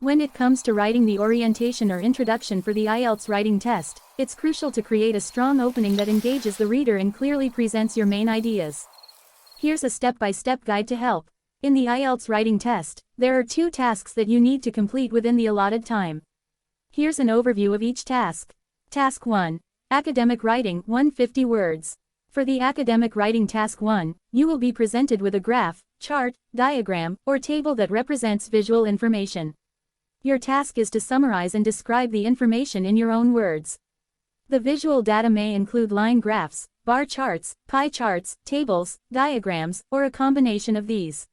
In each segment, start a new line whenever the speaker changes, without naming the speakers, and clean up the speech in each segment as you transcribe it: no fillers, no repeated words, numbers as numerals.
When it comes to writing the orientation or introduction for the IELTS writing test, it's crucial to create a strong opening that engages the reader and clearly presents your main ideas. Here's a step-by-step guide to help. In the IELTS writing test, there are 2 tasks that you need to complete within the allotted time. Here's an overview of each task. Task 1. Academic Writing, 150 words. For the Academic Writing Task 1, you will be presented with a graph, chart, diagram, or table that represents visual information. Your task is to summarize and describe the information in your own words. The visual data may include line graphs, bar charts, pie charts, tables, diagrams, or a combination of these.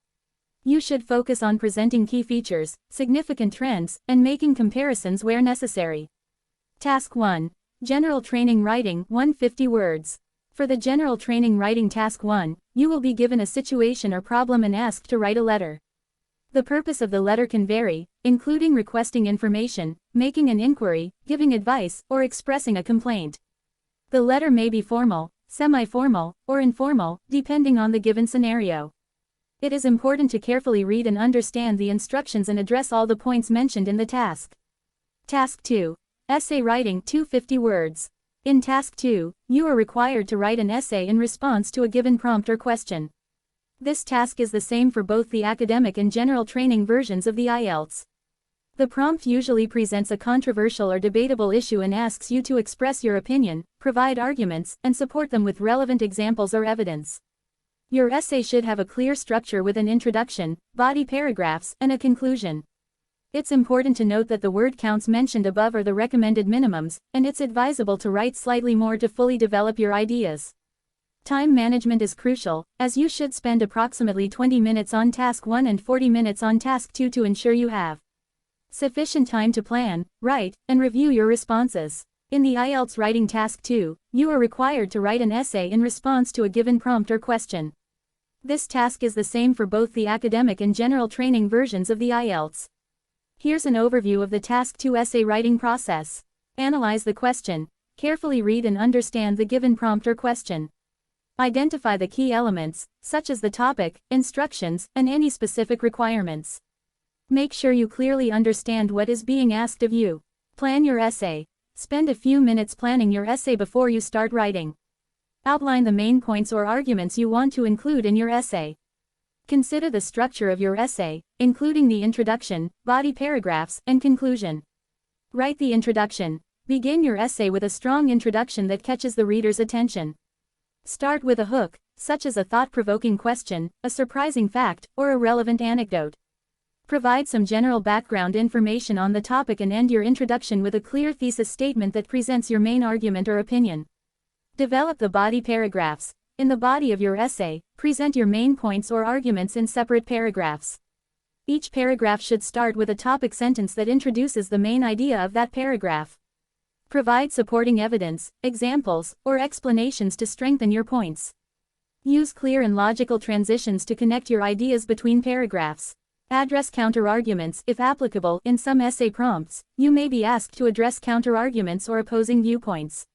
You should focus on presenting key features, significant trends, and making comparisons where necessary. Task 1. General Training Writing, 150 words. For the General Training Writing Task 1, you will be given a situation or problem and asked to write a letter. The purpose of the letter can vary, including requesting information, making an inquiry, giving advice, or expressing a complaint. The letter may be formal, semi-formal, or informal, depending on the given scenario. It is important to carefully read and understand the instructions and address all the points mentioned in the task. Task 2. Essay Writing, 250 words. In Task 2, you are required to write an essay in response to a given prompt or question. This task is the same for both the academic and general training versions of the IELTS. The prompt usually presents a controversial or debatable issue and asks you to express your opinion, provide arguments, and support them with relevant examples or evidence. Your essay should have a clear structure with an introduction, body paragraphs, and a conclusion. It's important to note that the word counts mentioned above are the recommended minimums, and it's advisable to write slightly more to fully develop your ideas. Time management is crucial, as you should spend approximately 20 minutes on Task 1 and 40 minutes on Task 2 to ensure you have sufficient time to plan, write, and review your responses. In the IELTS Writing Task 2, you are required to write an essay in response to a given prompt or question. This task is the same for both the academic and general training versions of the IELTS. Here's an overview of the Task 2 essay writing process. Analyze the question. Carefully read and understand the given prompt or question. Identify the key elements, such as the topic, instructions, and any specific requirements. Make sure you clearly understand what is being asked of you. Plan your essay. Spend a few minutes planning your essay before you start writing. Outline the main points or arguments you want to include in your essay. Consider the structure of your essay, including the introduction, body paragraphs, and conclusion. Write the introduction. Begin your essay with a strong introduction that catches the reader's attention. Start with a hook, such as a thought-provoking question, a surprising fact, or a relevant anecdote. Provide some general background information on the topic and end your introduction with a clear thesis statement that presents your main argument or opinion. Develop the body paragraphs. In the body of your essay, present your main points or arguments in separate paragraphs. Each paragraph should start with a topic sentence that introduces the main idea of that paragraph. Provide supporting evidence, examples, or explanations to strengthen your points. Use clear and logical transitions to connect your ideas between paragraphs. Address counter-arguments, if applicable. In some essay prompts, you may be asked to address counter-arguments or opposing viewpoints.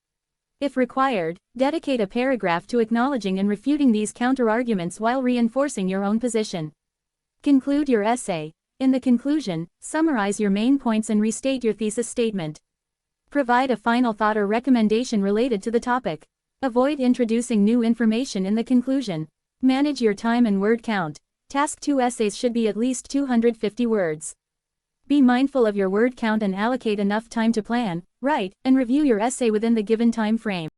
If required, dedicate a paragraph to acknowledging and refuting these counter-arguments while reinforcing your own position. Conclude your essay. In the conclusion, summarize your main points and restate your thesis statement. Provide a final thought or recommendation related to the topic. Avoid introducing new information in the conclusion. Manage your time and word count. Task 2 essays should be at least 250 words. Be mindful of your word count and allocate enough time to plan, write, and review your essay within the given time frame.